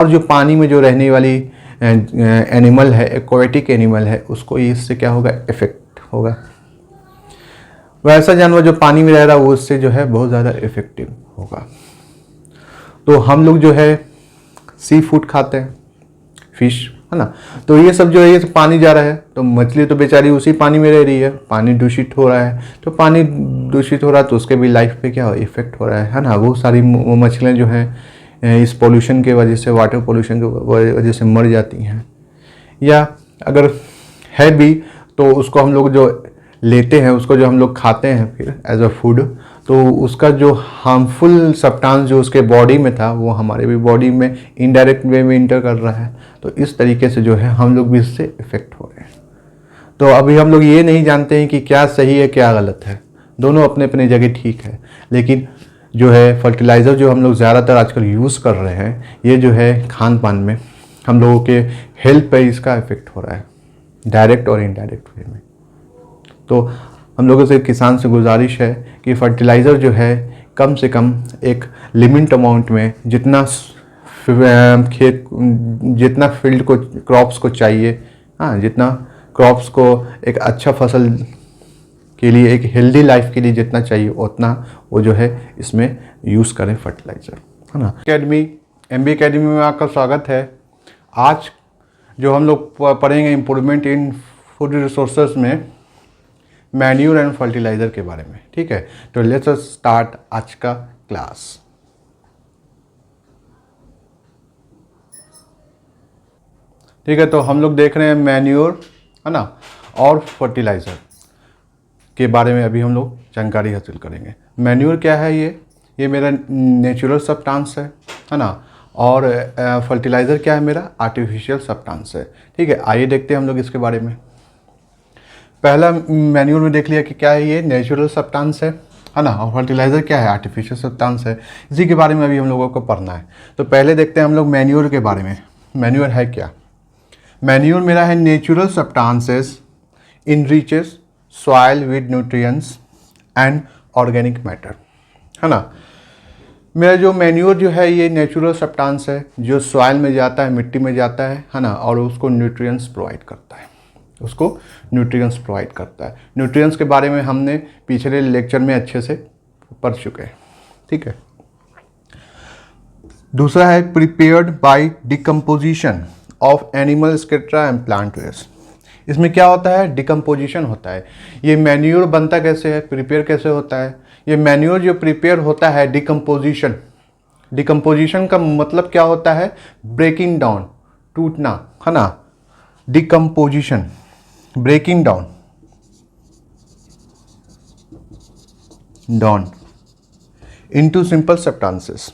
और जो पानी में जो रहने वाली एनिमल है, एक्वाटिक एनिमल है, उसको इससे क्या होगा, इफेक्ट होगा। वैसा जानवर जो पानी में रह रहा है वो उससे जो है बहुत ज़्यादा इफेक्टिव होगा। तो हम लोग जो है सी फूड खाते हैं, फिश, है ना। तो ये सब जो है ये सब पानी जा रहा है, तो मछली तो बेचारी उसी पानी में रह रही है, पानी दूषित हो रहा है, तो पानी दूषित हो रहा है तो उसके भी लाइफ पे क्या इफेक्ट हो रहा है ना। वो सारी मछलियाँ जो हैं इस पोल्यूशन के वजह से, वाटर पोल्यूशन की वजह से मर जाती हैं, या अगर है भी तो उसको हम लोग जो लेते हैं, उसको जो हम लोग खाते हैं फिर एज अ फूड, तो उसका जो हार्मफुल सब्सटेंस जो उसके बॉडी में था वो हमारे भी बॉडी में इनडायरेक्ट वे में इंटर कर रहा है। तो इस तरीके से जो है हम लोग भी इससे इफेक्ट हो रहे हैं। तो अभी हम लोग ये नहीं जानते हैं कि क्या सही है क्या गलत है, दोनों अपने अपने जगह ठीक है, लेकिन जो है फर्टिलाइज़र जो हम लोग ज़्यादातर आजकल यूज़ कर रहे हैं, ये जो है खान पान में हम लोगों के हेल्थ पर इसका इफेक्ट हो रहा है, डायरेक्ट और इनडायरेक्ट वे में। तो हम लोगों से, किसान से गुजारिश है कि फर्टिलाइज़र जो है कम से कम एक लिमिट अमाउंट में, जितना खेत, जितना फील्ड को, क्रॉप्स को चाहिए, हाँ, जितना क्रॉप्स को एक अच्छा फसल के लिए, एक हेल्दी लाइफ के लिए जितना चाहिए उतना वो जो है इसमें यूज़ करें फर्टिलाइज़र, है ना। एकेडमी, MB एकेडमी में आपका स्वागत है। आज जो हम लोग पढ़ेंगे इम्प्रूवमेंट इन फूड रिसोर्सेज में मैन्यूर एंड फर्टिलाइज़र के बारे में, ठीक है। तो लेट्स स्टार्ट आज का क्लास। ठीक है, तो हम लोग देख रहे हैं मैन्यूर, है ना, और फर्टिलाइज़र के बारे में अभी हम लोग जानकारी हासिल करेंगे। मैन्यूर क्या है, ये मेरा नेचुरल सब्सटेंस है ना, और फर्टिलाइज़र क्या है, मेरा आर्टिफिशियल सब्सटेंस है। ठीक है, आइए देखते हैं हम लोग इसके बारे में। पहला मैन्यूर में देख लिया कि क्या है, ये नेचुरल सब्सटेंस है ना, और फर्टिलाइज़र क्या है, आर्टिफिशियल सब्सटेंस है। इसी के बारे में अभी हम लोगों को पढ़ना है। तो पहले देखते हैं हम लोग मैन्यूर के बारे में। मैन्यूर है क्या? मैन्यूर मेरा है natural substances enriches soil with nutrients and organic matter, है ना। मेरा जो मैन्यूर जो है ये नेचुरल सब्सटेंस है जो सॉइल में जाता है, मिट्टी में जाता है ना, और उसको न्यूट्रिएंट्स प्रोवाइड करता है, उसको न्यूट्रिएंट्स प्रोवाइड करता है। न्यूट्रिएंट्स के बारे में हमने पिछले लेक्चर में अच्छे से पढ़ चुके हैं, ठीक है। दूसरा है prepared by decomposition of animal स्केट्रा एंड प्लांट वेस्ट। इसमें क्या होता है, डिकम्पोजिशन होता है। ये मैन्यूर बनता कैसे है, प्रिपेयर कैसे होता है? ये मैन्यूर जो प्रिपेयर होता है, डिकम्पोजिशन, डिकम्पोजिशन का मतलब क्या होता है, ब्रेकिंग डाउन, टूटना, है ना। Decomposition, breaking down into simple substances,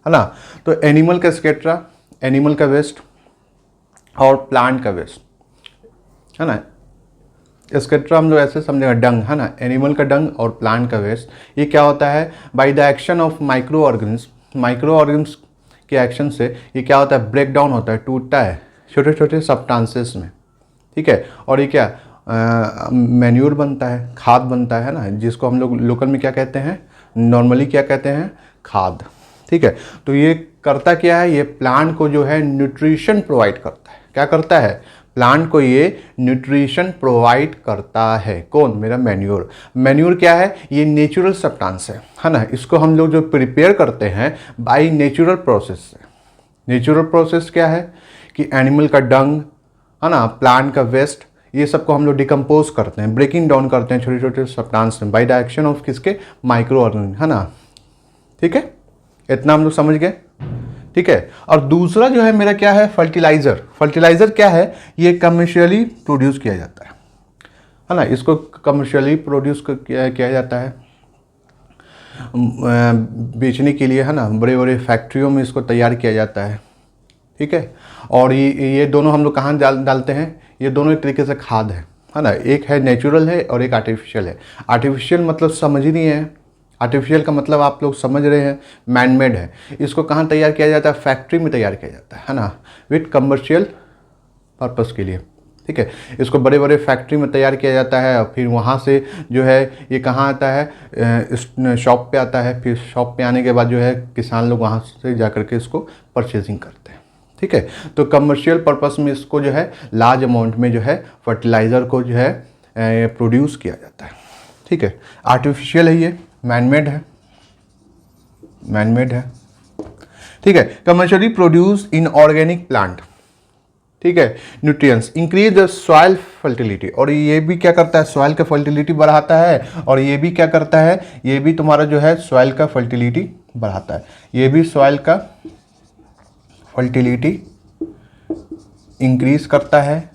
है ना। तो एनिमल का स्केट्रा, एनिमल का वेस्ट और प्लांट का वेस्ट, है ना। स्केट्रा हम लोग ऐसे समझेंगे, डंग, है ना, एनिमल का डंग और प्लांट का वेस्ट। ये क्या होता है, bye the action of micro organisms के एक्शन से ये क्या होता है, ब्रेक डाउन होता है, टूटता है छोटे छोटे सब्सटेंसेस में, ठीक है। और ये क्या मैन्यूर बनता है, खाद बनता है ना, जिसको हम लोग लोकल में क्या कहते हैं, नॉर्मली क्या कहते हैं, खाद, ठीक है। तो ये करता क्या है, ये प्लांट को जो है न्यूट्रिशन प्रोवाइड करता है। क्या करता है, प्लांट को ये न्यूट्रिशन प्रोवाइड करता है। कौन, मेरा मैन्यूर। मैन्यूर क्या है, ये नेचुरल सब्सटेंस है ना। इसको हम लोग जो प्रिपेयर करते हैं बाय नेचुरल प्रोसेस से। नेचुरल प्रोसेस क्या है कि एनिमल का डंग, है ना, प्लांट का वेस्ट, ये सबको हम लोग डिकम्पोज करते हैं, ब्रेकिंग डाउन करते हैं छोटे छोटे सब्सटेंस में बाय द एक्शन ऑफ किसके, माइक्रो ऑर्गेनिज्म, है ना, ठीक है। इतना हम लोग समझ गए, ठीक है। और दूसरा जो है मेरा क्या है, फर्टिलाइज़र। फर्टिलाइज़र क्या है, ये कमर्शियली प्रोड्यूस किया जाता है ना। इसको कमर्शियली प्रोड्यूस किया जाता है बेचने के लिए, है ना। बड़े बड़े फैक्ट्रियों में इसको तैयार किया जाता है, ठीक है। और ये दोनों हम लोग कहाँ डालते हैं, ये दोनों एक तरीके से खाद है ना। एक है नेचुरल है और एक आर्टिफिशियल है। आर्टिफिशियल मतलब समझ ही नहीं है, आर्टिफिशियल का मतलब आप लोग समझ रहे हैं, मैन मेड है। इसको कहाँ तैयार किया जाता है, फैक्ट्री में तैयार किया जाता है ना, विथ कमर्शियल पर्पस के लिए, ठीक है। इसको बड़े बड़े फैक्ट्री में तैयार किया जाता है और फिर वहाँ से जो है ये कहाँ आता है, इस शॉप पे आता है। फिर शॉप पे आने के बाद जो है किसान लोग वहाँ से जा कर के इसको परचेजिंग करते हैं। ठीक है, तो कमर्शियल पर्पस में इसको जो है लार्ज अमाउंट में जो है फर्टिलाइज़र को जो है प्रोड्यूस किया जाता है। ठीक है, आर्टिफिशियल है, ये मैनमेड है, मैनमेड है। ठीक है, commercially produce in organic plant. ठीक है, nutrients increase the soil fertility, और ये भी क्या करता है, सॉइल का फर्टिलिटी बढ़ाता है। और ये भी क्या करता है, ये भी तुम्हारा जो है सॉइल का फर्टिलिटी बढ़ाता है। ये भी सॉइल का फर्टिलिटी इंक्रीज करता है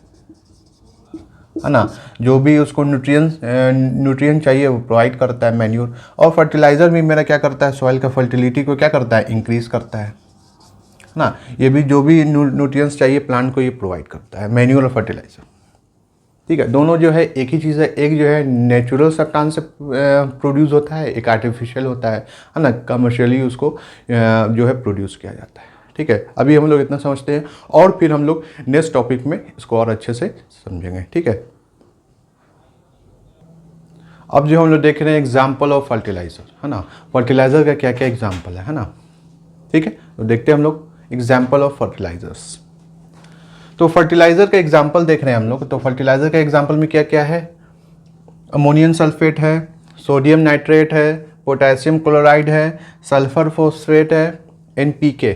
ना। जो भी उसको न्यूट्रिएंट चाहिए वो प्रोवाइड करता है मैन्योर। और फर्टिलाइज़र भी मेरा क्या करता है, सॉइल का फर्टिलिटी को क्या करता है, इंक्रीज करता है ना। ये भी जो भी न्यूट्रिएंट्स चाहिए प्लांट को ये प्रोवाइड करता है, मैन्योर और फर्टिलाइज़र। ठीक है, दोनों जो है एक ही चीज़ है। एक जो है नेचुरल सब्सटेंस से प्रोड्यूस होता है, एक आर्टिफिशियल होता है ना। कमर्शियली उसको जो है प्रोड्यूस किया जाता है। ठीक है, अभी हम लोग इतना समझते हैं और फिर हम लोग नेक्स्ट टॉपिक में इसको और अच्छे से समझेंगे। ठीक है, अब जो हम लोग देख रहे हैं एग्जाम्पल ऑफ फर्टिलाइज़र, है ना। फर्टिलाइज़र का क्या क्या एग्जाम्पल है ना। ठीक है, तो देखते हैं हम लोग एग्जाम्पल ऑफ फर्टिलाइजर्स। तो फर्टिलाइज़र का एग्जाम्पल देख रहे हैं हम लोग। तो फर्टिलाइज़र का एग्जाम्पल में क्या क्या है, अमोनियम सल्फेट है, सोडियम नाइट्रेट है, पोटेशियम क्लोराइड है, सल्फर फॉस्फेट है, एनपीके।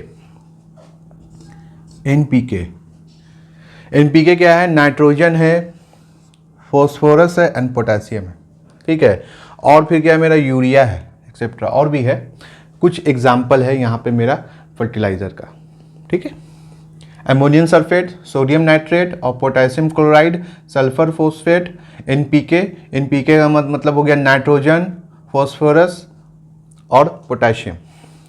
एनपीके क्या है, नाइट्रोजन है, फॉस्फोरस है एंड पोटेशियम है। ठीक है, और फिर क्या है मेरा, यूरिया है, एक्सेट्रा और भी है। कुछ एग्जाम्पल है यहाँ पे मेरा फर्टिलाइज़र का। ठीक है, अमोनियम सल्फेट, सोडियम नाइट्रेट और potassium chloride, sulphur phosphate, NPK. NPK का मतलब हो गया नाइट्रोजन, फॉस्फोरस और पोटेशियम,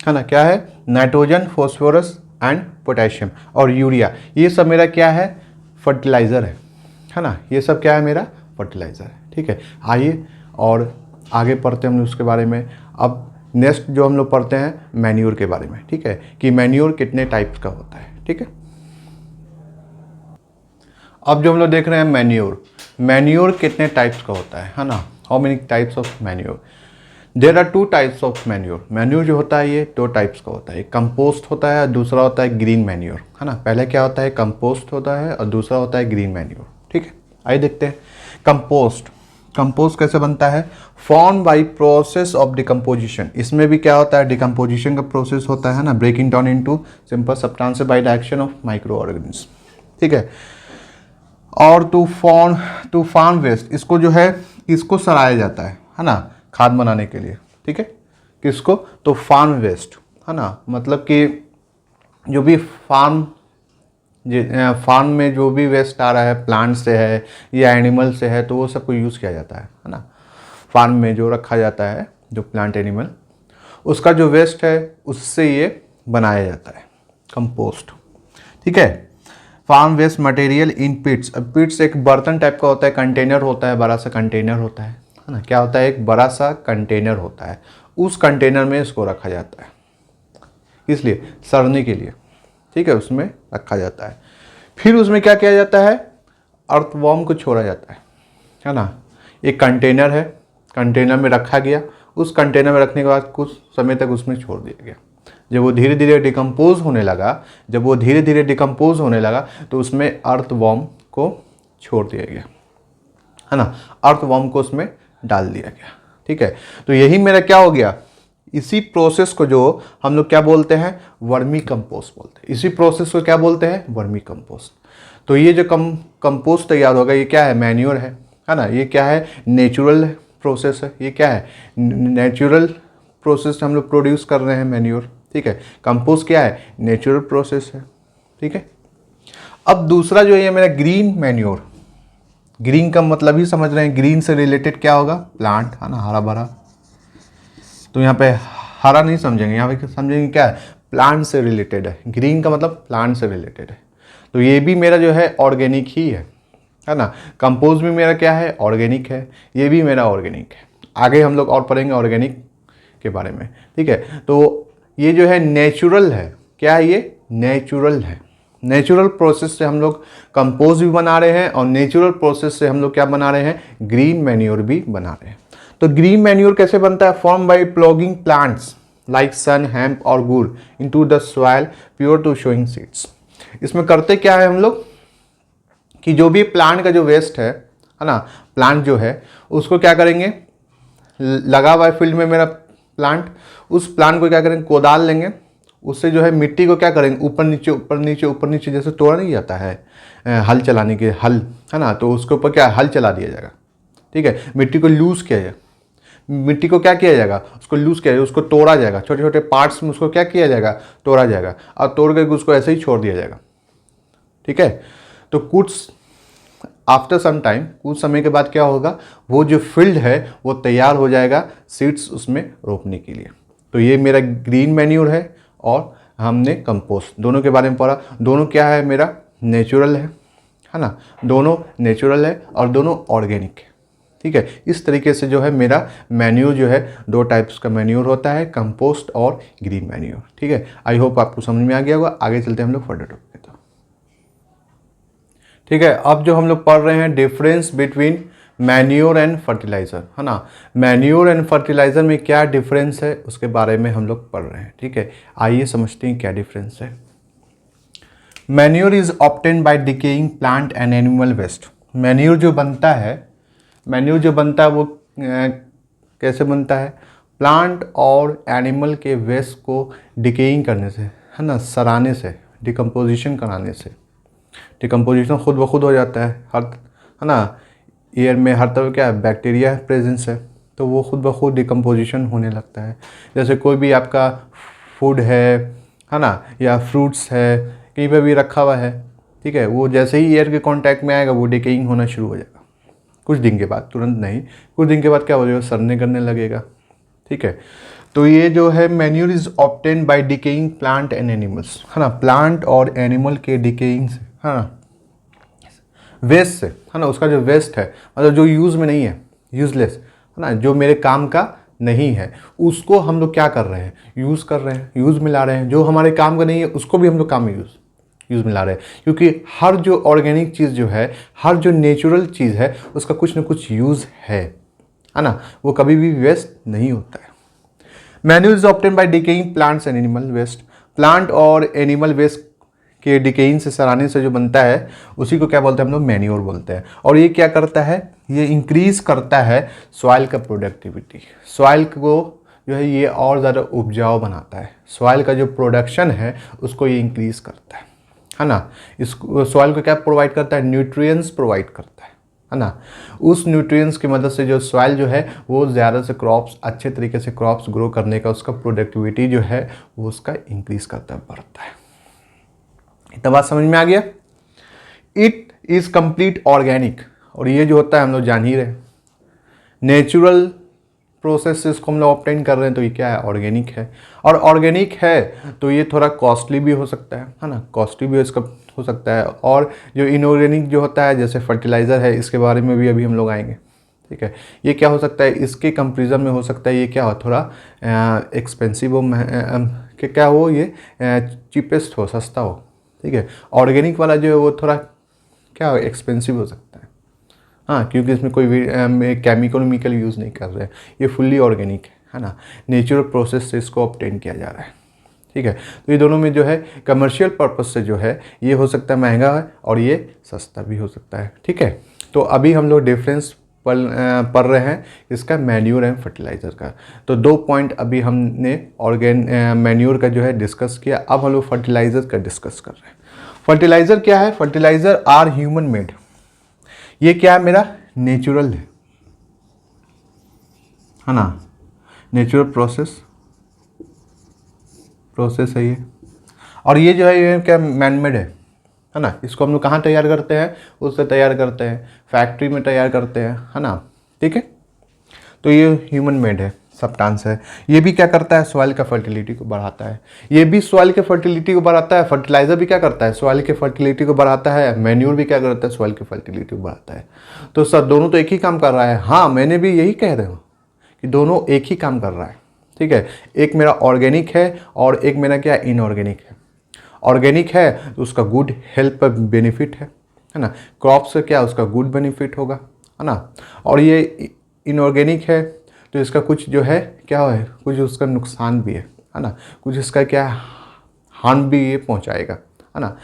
है ना। क्या है, नाइट्रोजन, फॉस्फोरस एंड पोटेशियम और यूरिया। ये सब मेरा क्या है, फर्टिलाइज़र है ना। ये सब क्या है, मेरा फर्टिलाइज़र है। ठीक है, आइए और आगे पढ़ते हैं हम उसके बारे में। अब नेक्स्ट जो हम लोग पढ़ते हैं मैन्योर के बारे में। ठीक है, कि मैन्योर कितने टाइप्स का होता है। ठीक है, अब जो हम लोग देख रहे हैं मैन्योर कितने टाइप्स का होता है ना। How many types of manure, there are 2 types of manure जो होता है ये 2 टाइप्स का होता है। एक कंपोस्ट होता है, दूसरा होता है ग्रीन मैन्योर, है ना। पहले क्या होता है, कंपोस्ट होता है और दूसरा होता है ग्रीन मैन्योर। ठीक है, आइए देखते हैं कंपोस्ट कैसे बनता है। Form by process of decomposition. इसमें भी क्या होता है, डिकम्पोजिशन का प्रोसेस होता है ना, breaking down into simple substance by the action of microorganism. ठीक है, और टू फार्म वेस्ट, इसको जो है इसको सड़ाया जाता है ना, खाद बनाने के लिए। ठीक है, किसको, तो फार्म वेस्ट, है ना। मतलब कि जो भी फार्म में जो भी वेस्ट आ रहा है, प्लांट से है या एनिमल से है, तो वो सबको यूज़ किया जाता है ना। फार्म में जो रखा जाता है, जो प्लांट एनिमल, उसका जो वेस्ट है उससे ये बनाया जाता है कंपोस्ट। ठीक है, फार्म वेस्ट मटेरियल इन पिट्स। अब पिट्स एक बर्तन टाइप का होता है, कंटेनर होता है, बड़ा सा कंटेनर होता है ना। क्या होता है, एक बड़ा सा कंटेनर होता है, उस कंटेनर में इसको रखा जाता है, इसलिए सड़ने के लिए। ठीक है, उसमें रखा जाता है। फिर उसमें क्या किया जाता है, अर्थवॉर्म को छोड़ा जाता है ना। एक कंटेनर है, कंटेनर में रखा गया, उस कंटेनर में रखने के बाद कुछ समय तक उसमें छोड़ दिया गया। जब वो धीरे धीरे डिकम्पोज होने लगा, तो उसमें अर्थवॉर्म को छोड़ दिया गया, है ना। अर्थवॉर्म को उसमें डाल दिया गया। ठीक है, तो यही मेरा क्या हो गया, इसी प्रोसेस को जो हम लोग क्या बोलते हैं, वर्मी कंपोस्ट बोलते हैं। इसी प्रोसेस को क्या बोलते हैं, वर्मी कंपोस्ट। तो ये जो कंपोस्ट तैयार होगा, ये क्या है, मैन्योर है ना। ये क्या है, नेचुरल प्रोसेस है। ये क्या है, नेचुरल प्रोसेस हम लोग प्रोड्यूस कर रहे हैं मैन्योर। ठीक है, कंपोस्ट क्या है, नेचुरल प्रोसेस है। ठीक है, अब दूसरा जो है मेरा ग्रीन मैन्योर। ग्रीन का मतलब ही समझ रहे हैं, ग्रीन से रिलेटेड क्या होगा, प्लांट, है ना, हरा भरा। तो यहाँ पे हरा नहीं समझेंगे, यहाँ पे समझेंगे क्या है, प्लांट से रिलेटेड है। ग्रीन का मतलब प्लांट से रिलेटेड है। तो ये भी मेरा जो है ऑर्गेनिक ही है ना। कंपोस्ट भी मेरा क्या है, ऑर्गेनिक है। ये भी मेरा ऑर्गेनिक है। आगे हम लोग और पढ़ेंगे ऑर्गेनिक के बारे में। ठीक है, तो ये जो है नेचुरल है। क्या है ये, नेचुरल है। नेचुरल प्रोसेस से हम लोग कंपोस्ट भी बना रहे हैं और नेचुरल प्रोसेस से हम लोग क्या बना रहे हैं, ग्रीन मैन्योर भी बना रहे हैं। तो ग्रीन मैन्योर कैसे बनता है, form by ploughing plants like sunn, hemp और गुड़ into the soil prior to sowing seeds. इसमें करते क्या है हम लोग कि जो भी प्लांट का जो वेस्ट है ना, प्लांट जो है उसको क्या करेंगे, लगा हुआ है फील्ड में मेरा प्लांट, उस प्लांट को क्या करेंगे, कोदाल लेंगे, उससे जो है मिट्टी को क्या करेंगे, ऊपर नीचे ऊपर नीचे ऊपर नीचे जैसे तोड़ा नहीं जाता है हल चलाने के, हल है ना, तो उसके ऊपर क्या हल चला दिया जाएगा। ठीक है, मिट्टी को लूज़ किया जाएगा, मिट्टी को क्या किया जाएगा, उसको लूज़ किया जाएगा, उसको तोड़ा जाएगा, छोटे छोटे पार्ट्स में उसको क्या किया जाएगा, तोड़ा जाएगा और तोड़ करके उसको ऐसे ही छोड़ दिया जाएगा। ठीक है, तो कुछ आफ्टर सम टाइम, कुछ समय के बाद क्या होगा, वो जो फील्ड है वो तैयार हो जाएगा सीड्स उसमें रोपने के लिए। तो ये मेरा ग्रीन मैन्योर है और हमने कंपोस्ट, दोनों के बारे में पढ़ा। दोनों क्या है, मेरा नेचुरल है ना, दोनों नेचुरल है और दोनों ऑर्गेनिक है। ठीक है, इस तरीके से जो है मेरा मैन्योर जो है, दो टाइप्स का मैन्योर होता है, कंपोस्ट और ग्रीन मैन्योर। ठीक है, आई होप आपको समझ में आ गया होगा। आगे चलते हैं हम लोग फर्दर टॉपिक पे। तो ठीक है, अब जो हम लोग पढ़ रहे हैं difference between manure and fertiliser, है ना, मैन्योर एंड फर्टिलाइज़र में क्या डिफरेंस है उसके बारे में हम लोग पढ़ रहे हैं। ठीक है, आइए समझते हैं क्या डिफरेंस है। Manure is obtained by decaying plant and animal waste. Manure जो बनता है, मैन्योर जो बनता है वो कैसे बनता है, प्लांट और एनिमल के वेस्ट को डिकेइंग करने से, है ना, सड़ाने से, डिकम्पोजिशन कराने से। डिकम्पोजिशन खुद ब खुद हो जाता है, हर, है ना, एयर में हर तरह क्या बैक्टीरिया प्रेजेंस है, तो वो खुद ब खुद डिकम्पोजिशन होने लगता है। जैसे कोई भी आपका फूड है ना, या फ्रूट्स है, कहीं पे भी रखा हुआ है, ठीक है, वो जैसे ही एयर के कांटेक्ट में आएगा वो डिकेइंग होना शुरू हो जाएगा। कुछ दिन के बाद, तुरंत नहीं, कुछ दिन के बाद क्या हो जाएगा, सड़ने करने लगेगा। ठीक है, तो ये जो है manure is obtained by decaying plant and animals, है ना, प्लांट और एनिमल के डिकेइंग से, है ना, वेस्ट से, है ना, उसका जो वेस्ट है, मतलब जो यूज़ में नहीं है, यूजलेस, है ना, जो मेरे काम का नहीं है, उसको हम लोग क्या कर रहे हैं, यूज़ कर रहे हैं, यूज़ में ला रहे हैं। जो हमारे काम का नहीं है उसको भी हम लोग काम में यूज़ में ला रहे हैं, क्योंकि हर जो ऑर्गेनिक चीज़ जो है, हर जो नेचुरल चीज़ है, उसका कुछ ना कुछ यूज़ है ना, वो कभी भी वेस्ट नहीं होता है। Manure is obtained by decaying plants and animal waste. Plant और एनिमल वेस्ट के डिकेइंग से, सड़ाने से जो बनता है उसी को क्या बोलते हैं हम लोग, मैन्योर बोलते हैं। और ये क्या करता है, ये इंक्रीज करता है सॉइल का प्रोडक्टिविटी। सॉइल को जो है ये और ज़्यादा उपजाऊ बनाता है, सॉइल का जो प्रोडक्शन है उसको ये इंक्रीज करता है ना। इस सॉइल को क्या प्रोवाइड करता है, न्यूट्रिएंट्स प्रोवाइड करता है ना। उस न्यूट्रिएंट्स की मदद से जो सॉइल जो है वो ज़्यादा से क्रॉप्स, अच्छे तरीके से क्रॉप्स ग्रो करने का, उसका प्रोडक्टिविटी जो है वो उसका इंक्रीज करता है, बढ़ता है। इतना बात समझ में आ गया। इट इज कंप्लीट ऑर्गेनिक, और ये जो होता है हम लोग जान ही रहे, नेचुरल प्रोसेस से इसको हम लोग ऑब्टेन कर रहे हैं, तो ये क्या है, ऑर्गेनिक है। और ऑर्गेनिक है तो ये थोड़ा कॉस्टली भी हो सकता है ना, कॉस्टली भी इसका हो सकता है। और जो इनऑर्गेनिक जो होता है, जैसे फर्टिलाइज़र है, इसके बारे में भी अभी हम लोग आएंगे। ठीक है, ये क्या हो सकता है, इसके कंपेरिजन में हो सकता है ये क्या हो, थोड़ा एक्सपेंसिव हो, क्या हो, ये चीपेस्ट हो, सस्ता हो। ठीक है, ऑर्गेनिक वाला जो है वो थोड़ा क्या हो, एक्सपेंसिव हो सकता है, हाँ, क्योंकि इसमें कोई भी केमिकल यूज़ नहीं कर रहे हैं, ये फुल्ली ऑर्गेनिक है ना, नेचुरल प्रोसेस से इसको ऑब्टेन किया जा रहा है। ठीक है, तो ये दोनों में जो है कमर्शियल पर्पस से जो है ये हो सकता है महंगा है और ये सस्ता भी हो सकता है। ठीक है, तो अभी हम लोग डिफरेंस पढ़ रहे हैं इसका, मैन्योर एंड फर्टिलाइज़र का। तो 2 पॉइंट अभी हमने मैन्योर का जो है डिस्कस किया। अब हम लोग फर्टिलाइज़र का डिस्कस कर रहे हैं। फर्टिलाइज़र क्या है, फर्टिलाइज़र आर ह्यूमन मेड। ये क्या है, मेरा नेचुरल है ना, नेचुरल प्रोसेस है ये। और ये जो है ये क्या, मैनमेड है ना। इसको हम लोग कहाँ तैयार करते हैं, उससे तैयार करते हैं, फैक्ट्री में तैयार करते हैं, है ना। ठीक है, तो ये ह्यूमन मेड है, सब्सटेंस है। ये भी क्या करता है, सॉइल का फर्टिलिटी को बढ़ाता है। ये भी सॉइल के फर्टिलिटी को बढ़ाता है। फर्टिलाइजर भी क्या करता है, सॉइल के फर्टिलिटी को बढ़ाता है। मैन्योर भी क्या करता है, सॉइल के फर्टिलिटी को बढ़ाता है। तो सर दोनों तो एक ही काम कर रहा है। हाँ, मैंने भी यही कह रहा हूँ कि दोनों एक ही काम कर रहा है। ठीक है, एक मेरा ऑर्गेनिक है और एक मेरा क्या इनऑर्गेनिक है। ऑर्गेनिक है तो उसका गुड हेल्थ पर बेनिफिट है ना। क्रॉप से क्या उसका गुड बेनिफिट होगा, है ना। और ये इनऑर्गेनिक है तो इसका कुछ जो है क्या है, कुछ उसका नुकसान भी है ना, कुछ इसका क्या हार्म भी ये पहुंचाएगा, है ना।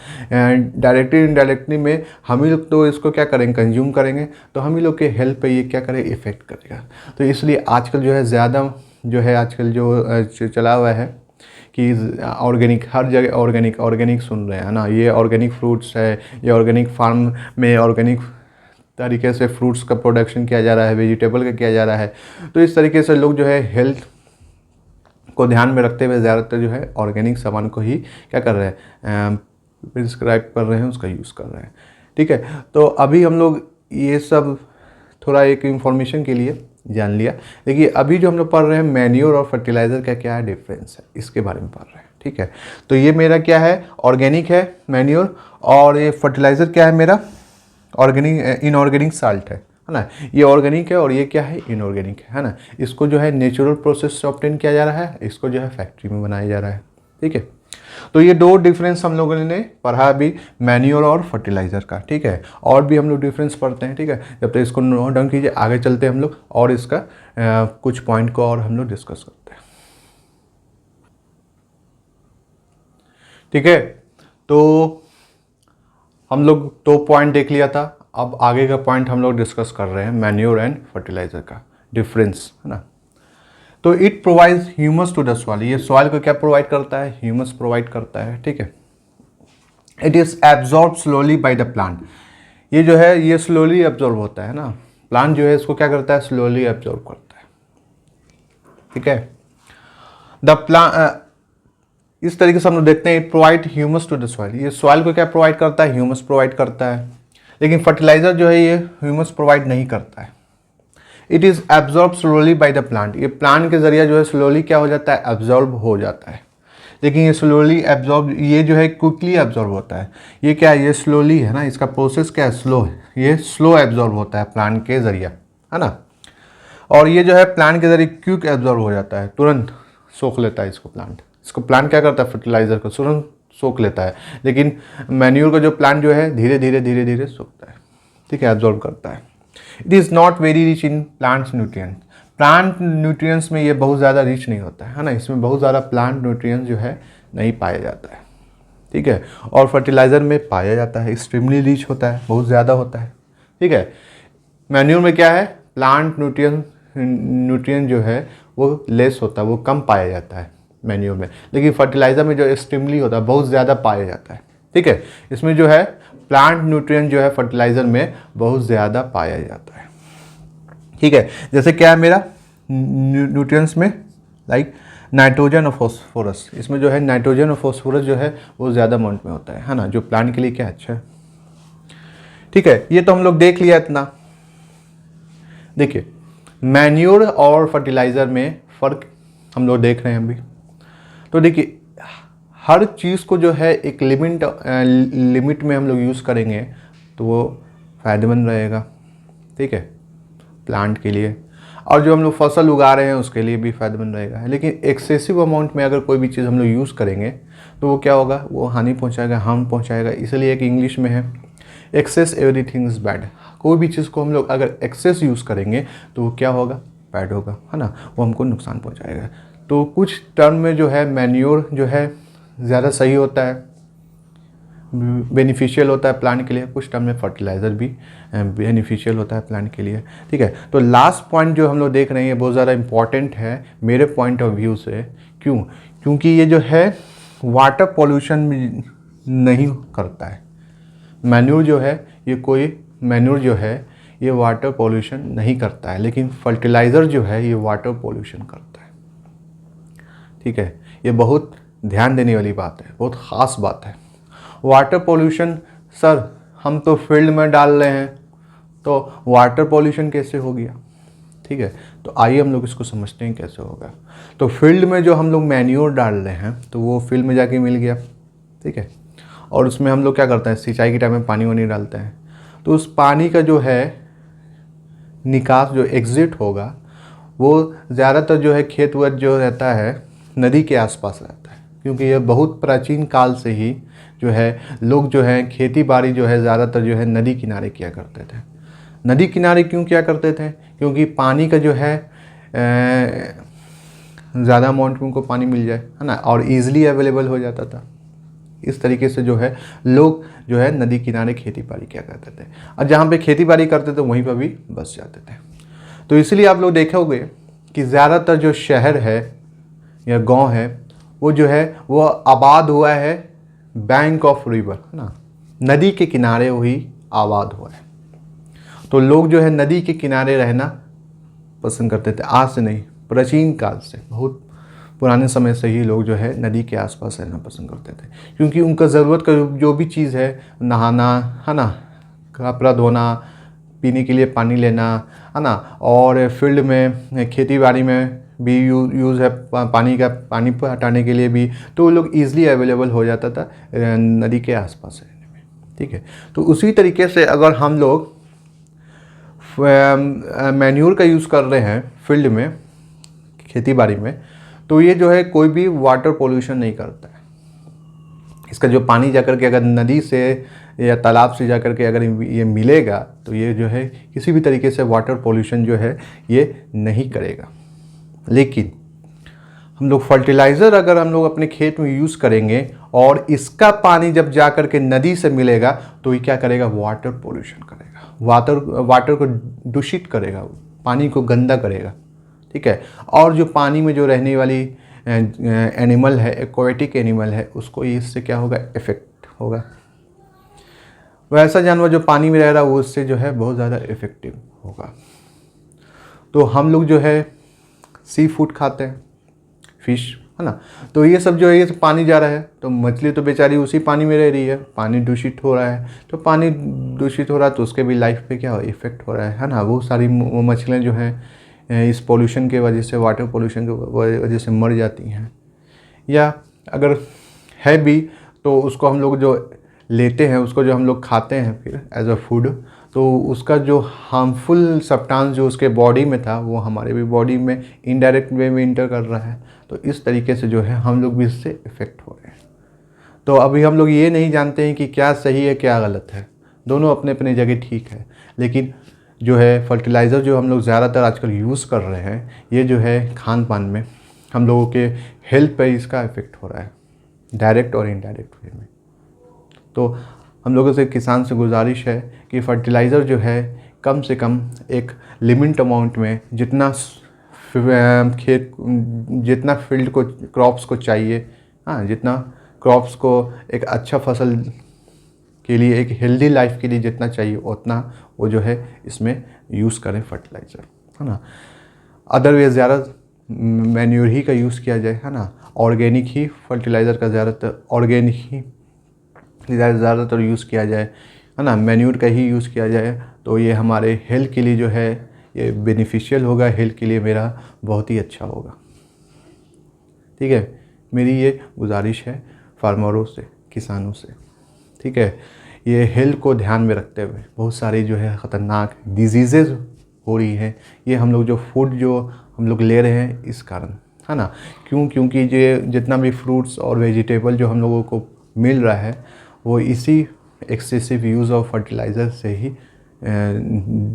डायरेक्टली इनडायरेक्टली में हम ही लोग तो इसको क्या करेंगे, कंज्यूम करेंगे, तो हम ही लोग के हेल्थ पे ये क्या करेगा, इफेक्ट करेगा। तो इसलिए आजकल जो है ज़्यादा जो है आजकल जो चला हुआ है कि ऑर्गेनिक, हर जगह ऑर्गेनिक ऑर्गेनिक सुन रहे हैं ना। ये ऑर्गेनिक फ्रूट्स है, ये ऑर्गेनिक फार्म में ऑर्गेनिक तरीके से फ्रूट्स का प्रोडक्शन किया जा रहा है, वेजिटेबल का किया जा रहा है। तो इस तरीके से लोग जो है हेल्थ को ध्यान में रखते हुए ज़्यादातर जो है ऑर्गेनिक सामान को ही क्या कर रहे हैं, प्रिस्क्राइब कर रहे हैं, उसका यूज़ कर रहे हैं। ठीक है, तो अभी हम लोग ये सब थोड़ा एक इंफॉर्मेशन के लिए जान लिया। देखिए अभी जो हम लोग पढ़ रहे हैं मैन्योर और फर्टिलाइज़र का क्या है डिफरेंस है, इसके बारे में पढ़ रहे हैं। ठीक है, तो ये मेरा क्या है, ऑर्गेनिक है मैन्योर, और ये फर्टिलाइज़र क्या है मेरा, ऑर्गेनिक इनऑर्गेनिक साल्ट है ना। ये ऑर्गेनिक है और ये क्या है, इनऑर्गेनिक है ना। इसको जो है नेचुरल प्रोसेस से ऑब्टेन किया जा रहा है, इसको जो है फैक्ट्री में बनाया जा रहा है। ठीक है, तो ये दो डिफरेंस हम लोगों ने पढ़ा अभी, मैन्योर और फर्टिलाइज़र का। ठीक है, और भी हम लोग डिफरेंस पढ़ते हैं। ठीक है, जब तक इसको नोट डाउन कीजिए, आगे चलते हैं हम लोग और इसका कुछ पॉइंट को और हम लोग डिस्कस करते हैं। ठीक है, तो हम लोग तो पॉइंट देख लिया था, अब आगे का पॉइंट हम लोग डिस्कस कर रहे हैं मैन्योर एंड फर्टिलाइज़र का डिफरेंस, है ना। तो it provides humus to the soil, ये सॉइल को क्या प्रोवाइड करता है, ह्यूमस प्रोवाइड करता है। ठीक है, it is absorb slowly by the plant, ये जो है ये स्लोली एब्जॉर्ब होता है ना, प्लांट जो है इसको क्या करता है, स्लोली एब्जॉर्ब करता है। ठीक है, द प्लांट इस तरीके से हम लोग देखते हैं, it provide humus to the soil, ये सॉइल को क्या प्रोवाइड करता है, ह्यूमस प्रोवाइड करता है। लेकिन फर्टिलाइज़र जो है ये ह्यूमस प्रोवाइड नहीं करता है। It is absorb slowly by the plant, ये प्लांट के जरिए जो है स्लोली क्या हो जाता है, एब्जॉर्ब हो जाता है। लेकिन ये स्लोली एब्जॉर्ब, ये जो है क्विकली एब्जॉर्ब होता है। ये क्या है, ये स्लोली है ना, इसका प्रोसेस क्या है, स्लो है, ये स्लो एब्जॉर्ब होता है प्लांट के जरिए, है ना। और ये जो है प्लांट के जरिए क्विक एब्जॉर्ब हो जाता है, तुरंत सोख लेता है इसको प्लांट। इसको प्लांट क्या करता है, फर्टिलाइज़र को तुरंत सोख लेता है। लेकिन मैन्यूर का जो प्लांट जो है धीरे धीरे सोखता है। ठीक है, एब्जॉर्ब करता है। It is not very rich in plants nutrient, plant nutrients में ये बहुत ज़्यादा रिच नहीं होता है ना, इसमें बहुत ज़्यादा प्लांट न्यूट्रिएंट्स जो है नहीं पाया जाता है। ठीक है, और फर्टिलाइज़र में पाया जाता है, एक्सट्रीमली रिच होता है, बहुत ज़्यादा होता है। ठीक है, मैन्यूर में क्या है, प्लांट न्यूट्रिएंट जो है वो लेस होता है, वो कम पाया जाता है मैन्यूर में। लेकिन फर्टिलाइज़र में जो एक्सट्रीमली होता है, बहुत ज़्यादा पाया जाता है। ठीक है, इसमें जो है प्लांट न्यूट्रिएंट जो है फर्टिलाइज़र में बहुत ज़्यादा पाया जाता है। ठीक है, जैसे क्या है मेरा न्यूट्रिएंट्स में, लाइक नाइट्रोजन और फॉस्फोरस, इसमें जो है नाइट्रोजन और फॉस्फोरस जो है वो ज़्यादा अमाउंट में होता है ना, जो प्लांट के लिए क्या अच्छा है। ठीक है, ये तो हम लोग देख लिया इतना। देखिए मैन्योर और फर्टिलाइज़र में फ़र्क हम लोग देख रहे हैं अभी। तो देखिए हर चीज़ को जो है एक लिमिट में हम लोग यूज़ करेंगे तो वो फ़ायदेमंद रहेगा। ठीक है, प्लांट के लिए, और जो हम लोग फसल उगा रहे हैं उसके लिए भी फ़ायदेमंद रहेगा। लेकिन एक्सेसिव अमाउंट में अगर कोई भी चीज़ हम लोग यूज़ करेंगे तो वो क्या होगा, वो हानि पहुंचाएगा, हार्म पहुंचाएगा। इसलिए एक इंग्लिश में है एक्सेस एवरीथिंग इज़ बैड, कोई भी चीज़ को हम लोग अगर एक्सेस यूज़ करेंगे तो वो क्या होगा, बैड होगा, है ना, वो हमको नुकसान पहुँचाएगा। तो कुछ टर्म में जो है मैन्योर जो है ज़्यादा सही होता है, बेनिफिशियल होता है प्लांट के लिए, कुछ टर्म में फर्टिलाइज़र भी बेनिफिशियल होता है प्लांट के लिए। ठीक है, तो लास्ट पॉइंट जो हम लोग देख रहे हैं बहुत ज़्यादा इंपॉर्टेंट है मेरे पॉइंट ऑफ व्यू से। क्यों, क्योंकि ये जो है वाटर पॉल्यूशन नहीं करता है। मैन्योर जो है मैन्योर जो है ये वाटर पॉल्यूशन नहीं करता है, लेकिन फर्टिलाइज़र जो है ये वाटर पॉल्यूशन करता है। ठीक है, ये बहुत ध्यान देने वाली बात है, बहुत ख़ास बात है। वाटर पॉल्यूशन, सर हम तो फील्ड में डाल रहे हैं तो वाटर पॉल्यूशन कैसे हो गया। ठीक है, तो आइए हम लोग इसको समझते हैं कैसे होगा। तो फील्ड में जो हम लोग मैन्योर डाल रहे हैं तो वो फील्ड में जाके मिल गया। ठीक है, और उसमें हम लोग क्या करते हैं, सिंचाई के टाइम में पानी वानी डालते हैं, तो उस पानी का जो है निकास, जो एग्जिट होगा, वो ज़्यादातर जो है खेत वेत जो रहता है नदी के आसपास रहता है, क्योंकि यह बहुत प्राचीन काल से ही जो है लोग जो है खेती बाड़ी जो है ज़्यादातर जो है नदी किनारे किया करते थे। नदी किनारे क्यों किया करते थे? क्योंकि पानी का जो है ज़्यादा अमाउंट में उनको पानी मिल जाए, है ना, और ईज़िली अवेलेबल हो जाता था। इस तरीके से जो है लोग जो है नदी किनारे खेती बाड़ी किया करते थे, और जहाँ पे खेती बाड़ी करते थे वहीं पर भी बस जाते थे। तो इसलिए आप लोग देखोगे कि ज़्यादातर जो शहर है या गांव है वो जो है वो आबाद हुआ है बैंक ऑफ रिवर, है ना, नदी के किनारे वही आबाद हुआ है। तो लोग जो है नदी के किनारे रहना पसंद करते थे। आज से नहीं, प्राचीन काल से, बहुत पुराने समय से ही लोग जो है नदी के आसपास रहना पसंद करते थे, क्योंकि उनका ज़रूरत का जो भी चीज़ है, नहाना, है ना, कपड़ा धोना, पीने के लिए पानी लेना, है ना, और फील्ड में खेती बाड़ी में भी यूज़ है पानी का, पानी पर हटाने के लिए भी, तो वो लोग ईज़िली अवेलेबल हो जाता था नदी के आसपास रहने में। ठीक है, तो उसी तरीके से अगर हम लोग मैन्यूर का यूज़ कर रहे हैं फील्ड में, खेती बाड़ी में, तो ये जो है कोई भी वाटर पोल्यूशन नहीं करता है। इसका जो पानी जाकर के अगर नदी से या तालाब से जाकर के अगर ये मिलेगा तो ये जो है किसी भी तरीके से वाटर पोल्यूशन जो है ये नहीं करेगा। लेकिन हम लोग फर्टिलाइज़र अगर हम लोग अपने खेत में यूज़ करेंगे और इसका पानी जब जा कर के नदी से मिलेगा तो ये क्या करेगा? वाटर पोल्यूशन करेगा, वाटर को दूषित करेगा, पानी को गंदा करेगा। ठीक है, और जो पानी में जो रहने वाली एनिमल है, एक्वाटिक एनिमल है, उसको इससे क्या होगा? इफ़ेक्ट होगा। वैसा जानवर जो पानी में रह रहा है वो उससे जो है बहुत ज़्यादा इफ़ेक्टिव होगा। तो हम लोग जो है सी फूड खाते हैं, फिश, है ना, तो ये सब जो है ये पानी जा रहा है, तो मछली तो बेचारी उसी पानी में रह रही है, पानी दूषित हो रहा है, तो पानी दूषित हो रहा है तो उसके भी लाइफ पे क्या इफ़ेक्ट हो रहा है ना। वो सारी मछलियाँ जो हैं इस पोल्यूशन के वजह से, वाटर पोल्यूशन की वजह से मर जाती हैं, या अगर है भी तो उसको हम लोग जो लेते हैं, उसको जो हम लोग खाते हैं फिर एज अ फूड, तो उसका जो हार्मफुल सब्सटेंस जो उसके बॉडी में था वो हमारे भी बॉडी में इनडायरेक्ट वे में इंटर कर रहा है। तो इस तरीके से जो है हम लोग भी इससे इफ़ेक्ट हो रहे हैं। तो अभी हम लोग ये नहीं जानते हैं कि क्या सही है क्या गलत है, दोनों अपने अपने जगह ठीक है, लेकिन जो है फर्टिलाइज़र जो हम लोग ज़्यादातर आजकल यूज़ कर रहे हैं, ये जो है खान पान में हम लोगों के हेल्थ पर इसका इफ़ेक्ट हो रहा है, डायरेक्ट और इनडायरेक्ट वे में। तो हम लोगों से, किसान से गुजारिश है कि फर्टिलाइज़र जो है कम से कम एक लिमिट अमाउंट में, जितना खेत, जितना फील्ड को, क्रॉप्स को चाहिए, हाँ, जितना क्रॉप्स को एक अच्छा फसल के लिए, एक हेल्दी लाइफ के लिए जितना चाहिए उतना वो जो है इसमें यूज़ करें फर्टिलाइज़र, है ना। अदरवाइज ज़्यादा मैन्योर ही का यूज़ किया जाए, है ना, ऑर्गेनिक ही फर्टिलाइज़र का ज़्यादातर, ऑर्गेनिक ही ज़्यादातर यूज़ किया जाए, है ना, मैन्योर का ही यूज़ किया जाए, तो ये हमारे हेल्थ के लिए जो है ये बेनिफिशियल होगा, हेल्थ के लिए मेरा बहुत ही अच्छा होगा। ठीक है, मेरी ये गुजारिश है फार्मरों से, किसानों से। ठीक है, ये हेल्थ को ध्यान में रखते हुए बहुत सारी जो है ख़तरनाक डिजीज़ेज़ हो रही हैं, ये हम लोग जो फूड जो हम लोग ले रहे हैं इस कारण, है ना। क्योंकि ये जितना भी फ्रूट्स और वेजिटेबल जो हम लोगों को मिल रहा है वो इसी एक्सेसिव यूज़ ऑफ फर्टिलाइज़र से ही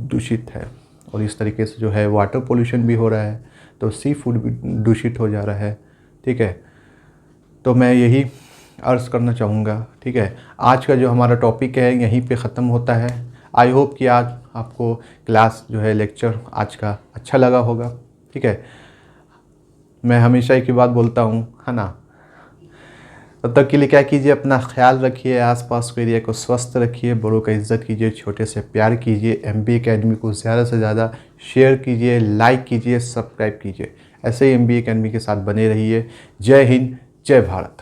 दूषित है, और इस तरीके से जो है वाटर पोल्यूशन भी हो रहा है, तो सी फूड भी दूषित हो जा रहा है। ठीक है, तो मैं यही अर्ज़ करना चाहूँगा। ठीक है, आज का जो हमारा टॉपिक है यहीं पे ख़त्म होता है। आई होप कि आज आपको क्लास जो है, लेक्चर आज का अच्छा लगा होगा। ठीक है, मैं हमेशा एक ही बात बोलता हूँ, है ना, तब तक के लिए क्या कीजिए, अपना ख्याल रखिए, आसपास के एरिया को स्वस्थ रखिए, बड़ों का इज़्ज़त कीजिए, छोटे से प्यार कीजिए, MBA अकेडमी को ज़्यादा से ज़्यादा शेयर कीजिए, लाइक कीजिए, सब्सक्राइब कीजिए। ऐसे ही MBA अकेडमी के साथ बने रहिए। जय हिंद, जय भारत।